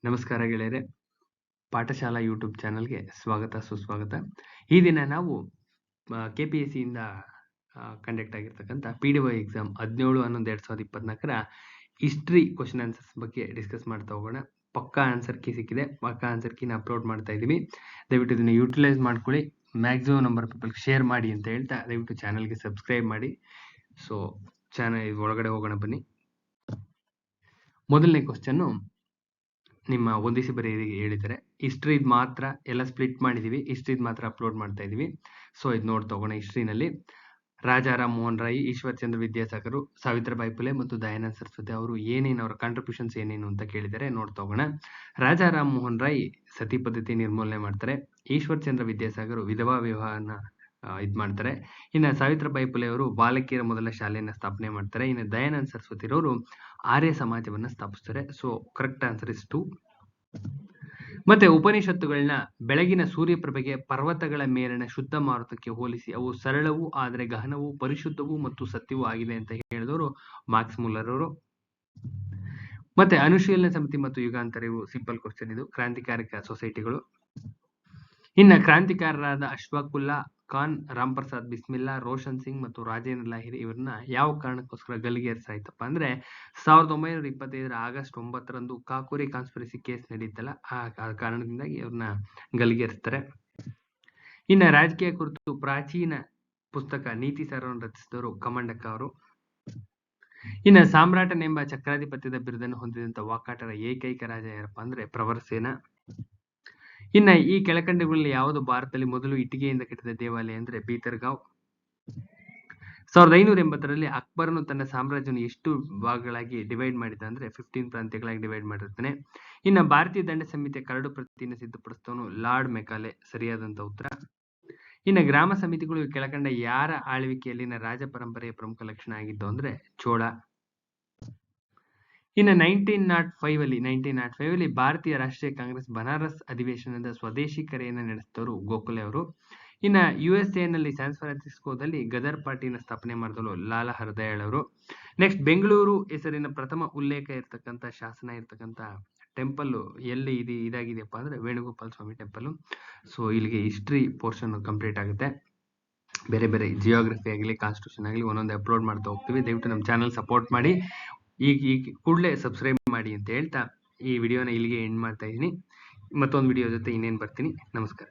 ನಮಸ್ಕಾರ ಗೆಳೆಯರೆ, ಪಾಠಶಾಲಾ ಯೂಟ್ಯೂಬ್ ಚಾನಲ್ಗೆ ಸ್ವಾಗತ ಸುಸ್ವಾಗತ. ಈ ದಿನ ನಾವು KPSC ಇಂದ ಕಂಡಕ್ಟ್ ಆಗಿರ್ತಕ್ಕಂಥ PDO exam 17/11/2024 history question answers ಬಗ್ಗೆ ಡಿಸ್ಕಸ್ ಮಾಡ್ತಾ ಹೋಗೋಣ. ಪಕ್ಕಾ ಆನ್ಸರ್ ಕೀ ಸಿಕ್ಕಿದೆ, ಪಕ್ಕಾ ಆನ್ಸರ್ ಕೀನ ಅಪ್ಲೋಡ್ ಮಾಡ್ತಾ ಇದ್ದೀವಿ. ದಯವಿಟ್ಟು ಇದನ್ನ ಯೂಟಿಲೈಸ್ ಮಾಡ್ಕೊಳ್ಳಿ, ಮ್ಯಾಕ್ಸಿಮಮ್ ನಂಬರ್ ಪೀಪಲ್ ಶೇರ್ ಮಾಡಿ ಅಂತ ಹೇಳ್ತಾ ದಯವಿಟ್ಟು ಚಾನಲ್ಗೆ ಸಬ್ಸ್ಕ್ರೈಬ್ ಮಾಡಿ. ಸೊ ಚಾನಲ್ ಒಳಗಡೆ ಹೋಗೋಣ ಬನ್ನಿ. ಮೊದಲನೇ ಕ್ವಶನ್ ನಿಮ್ಮ ಹೊಂದಿಸಿ ಬರೆಯಲಿಗೆ ಹೇಳಿದ್ದಾರೆ. ಹಿಸ್ಟ್ರಿ ಮಾತ್ರ ಎಲ್ಲ ಸ್ಪ್ಲಿಟ್ ಮಾಡಿದೀವಿ, ಹಿಸ್ಟ್ರಿ ಮಾತ್ರ ಅಪ್ಲೋಡ್ ಮಾಡ್ತಾ ಇದೀವಿ. ಸೊ ಇದು ನೋಡ್ತಾ ಹೋಗೋಣ. ಹಿಸ್ಟ್ರಿನಲ್ಲಿ ರಾಜಾ ರಾಮ್ ಮೋಹನ್ ರಾಯ್, ಈಶ್ವರ್ ಚಂದ್ರ ವಿದ್ಯಾಸಾಗರ್, ಸಾವಿತ್ರಿಬಾಯಿ ಫುಲೆ ಮತ್ತು ದಯಾನಂದ ಸರಸ್ವತಿ ಅವರು ಏನೇನು ಅವರ ಕಾಂಟ್ರಿಬ್ಯೂಷನ್ಸ್ ಏನೇನು ಅಂತ ಕೇಳಿದರೆ ನೋಡ್ತಾ ಹೋಗೋಣ. ರಾಜಾ ರಾಮ್ ಮೋಹನ್ ರಾಯ್ ಸತಿ ಪದ್ಧತಿ ನಿರ್ಮೂಲನೆ ಮಾಡ್ತಾರೆ. ಈಶ್ವರ್ ಚಂದ್ರ ವಿದ್ಯಾಸಾಗರ್ ವಿಧವಾ ವಿವಾಹನ ಇದ್ ಮಾಡ್ತಾರೆ. ಇನ್ನು ಸಾವಿತ್ರಿಬಾಯಿ ಫುಲೆ ಅವರು ಬಾಲಕಿಯರ ಮೊದಲ ಶಾಲೆಯನ್ನ ಸ್ಥಾಪನೆ ಮಾಡ್ತಾರೆ. ಇನ್ನು ದಯಾನಂದ ಸರಸ್ವತಿ ಅವರು ಆರ್ಯ ಸಮಾಜವನ್ನ ಸ್ಥಾಪಿಸ್ತಾರೆ. So correct answer is 2. ಮತ್ತೆ ಉಪನಿಷತ್ತುಗಳನ್ನ ಬೆಳಗಿನ ಸೂರ್ಯಪ್ರಭೆಗೆ ಪರ್ವತಗಳ ಮೇಲಿನ ಶುದ್ಧ ಮಾರುತಕ್ಕೆ ಹೋಲಿಸಿ ಅವು ಸರಳವೂ ಆದರೆ ಗಹನವೂ ಪರಿಶುದ್ಧವೂ ಮತ್ತು ಸತ್ಯವೂ ಆಗಿದೆ ಅಂತ ಹೇಳಿದವರು ಮಾರ್ಕ್ಸ್ ಮುಲ್ಲರ್ ಅವರು. ಮತ್ತೆ ಅನುಶೀಲನ ಸಮಿತಿ ಮತ್ತು ಯುಗಾಂತರ ಇವು ಸಿಂಪಲ್ ಕ್ವಶನ್. ಇದು ಕ್ರಾಂತಿಕಾರಕ ಸೊಸೈಟಿಗಳು. ಇನ್ನ ಕ್ರಾಂತಿಕಾರರಾದ ಅಶ್ಫಾಕುಲ್ಲಾ ಖಾನ್, ರಾಮ್ ಪ್ರಸಾದ್ ಬಿಸ್ಮಿಲ್ಲಾ, ರೋಷನ್ ಸಿಂಗ್ ಮತ್ತು ರಾಜೇಂದ್ರ ಲಾಹಿರಿ ಇವರನ್ನ ಯಾವ ಕಾರಣಕ್ಕೋಸ್ಕರ ಗಲ್ಲಿಗೇರಿಸಾಯ್ತಪ್ಪ ಅಂದ್ರೆ 1925 ಆಗಸ್ಟ್ 9 ಕಾಕೂರಿ ಕಾನ್ಸ್ಪಿರಸಿ ಕೇಸ್ ನಡೀತಲ್ಲ, ಆ ಕಾರಣದಿಂದಾಗಿ ಇವ್ರನ್ನ ಗಲ್ಲಿಗೇರಿಸ್ತಾರೆ. ಇನ್ನ ರಾಜಕೀಯ ಕುರಿತು ಪ್ರಾಚೀನ ಪುಸ್ತಕ ನೀತಿ ಸಾರವನ್ನು ರಚಿಸಿದವರು ಕಮಂಡಕ್ಕ ಅವರು. ಇನ್ನ ಸಾಮ್ರಾಟನೆಂಬ ಚಕ್ರಾಧಿಪತ್ಯದ ಬಿರುದನ್ನು ಹೊಂದಿದಂತ ವಾಕಾಟರ ಏಕೈಕ ರಾಜ ಯಾರಪ್ಪ ಅಂದ್ರೆ ಪ್ರವರಸೇನ. ಇನ್ನ ಈ ಕೆಳಕಂಡಗಳಲ್ಲಿ ಯಾವುದು ಭಾರತದಲ್ಲಿ ಮೊದಲು ಇಟ್ಟಿಗೆಯಿಂದ ಕಟ್ಟಿದ ದೇವಾಲಯ ಅಂದ್ರೆ ಬೀತರ್ಗಾಂವ್. 1580 ಅಕ್ಬರನು ತನ್ನ ಸಾಮ್ರಾಜ್ಯವನ್ನು ಎಷ್ಟು ಭಾಗಗಳಾಗಿ ಡಿವೈಡ್ ಮಾಡಿದ ಅಂದ್ರೆ 15 ಪ್ರಾಂತ್ಯಗಳಾಗಿ ಡಿವೈಡ್ ಮಾಡಿರ್ತಾನೆ. ಇನ್ನ ಭಾರತೀಯ ದಂಡ ಸಂಹಿತೆ ಕರಡು ಪ್ರತಿಯನ್ನು ಸಿದ್ಧಪಡಿಸಿದವನು ಲಾರ್ಡ್ ಮೆಕಾಲೆ, ಸರಿಯಾದಂತ ಉತ್ತರ. ಇನ್ನ ಗ್ರಾಮ ಸಮಿತಿಗಳು ಕೆಳಕಂಡ ಯಾರ ಆಳ್ವಿಕೆಯಲ್ಲಿನ ರಾಜ ಪರಂಪರೆಯ ಪ್ರಮುಖ ಲಕ್ಷಣ ಆಗಿದ್ದು ಅಂದ್ರೆ ಚೋಳ. ಇನ್ನು 1905 ಭಾರತೀಯ ರಾಷ್ಟ್ರೀಯ ಕಾಂಗ್ರೆಸ್ ಬನಾರಸ್ ಅಧಿವೇಶನದ ಸ್ವದೇಶಿ ಕರೆಯನ್ನು ನಡೆಸಿದವರು ಗೋಖಲೆ ಅವರು. ಇನ್ನ USA ನಲ್ಲಿ ಸ್ಯಾನ್ ಫ್ರಾನ್ಸಿಸ್ಕೋದಲ್ಲಿ ಗದರ್ ಪಾರ್ಟಿನ ಸ್ಥಾಪನೆ ಮಾಡಿದವರು ಲಾಲಾ ಹರದಯಾಳ್ ಅವರು. ನೆಕ್ಸ್ಟ್ ಬೆಂಗಳೂರು ಹೆಸರಿನ ಪ್ರಥಮ ಉಲ್ಲೇಖ ಇರ್ತಕ್ಕಂಥ ಶಾಸನ ಇರ್ತಕ್ಕಂಥ ಟೆಂಪಲ್ ಎಲ್ಲಿ ಇದಾಗಿದೆಯಪ್ಪ ಅಂದ್ರೆ ವೇಣುಗೋಪಾಲ ಸ್ವಾಮಿ ಟೆಂಪಲ್. ಸೊ ಇಲ್ಲಿಗೆ ಹಿಸ್ಟ್ರಿ ಪೋರ್ಷನ್ ಕಂಪ್ಲೀಟ್ ಆಗುತ್ತೆ. ಬೇರೆ ಬೇರೆ ಜಿಯೋಗ್ರಫಿ ಆಗಲಿ ಕಾನ್ಸ್ಟಿಟ್ಯೂಷನ್ ಆಗಲಿ ಒಂದೊಂದು ಅಪ್ಲೋಡ್ ಮಾಡ್ತಾ ಹೋಗ್ತೀವಿ. ದಯವಿಟ್ಟು ನಮ್ಮ ಚಾನಲ್ ಸಪೋರ್ಟ್ ಮಾಡಿ, ಈಗ ಕೂಡಲೇ ಸಬ್ಸ್ಕ್ರೈಬ್ ಮಾಡಿ ಅಂತ ಹೇಳ್ತಾ ಈ ವಿಡಿಯೋನ ಇಲ್ಲಿಗೆ ಎಂಡ್ ಮಾಡ್ತಾ ಇದ್ದೀನಿ. ಮತ್ತೊಂದು ವಿಡಿಯೋ ಜೊತೆ ಇನ್ನೇನು ಬರ್ತೀನಿ. ನಮಸ್ಕಾರ.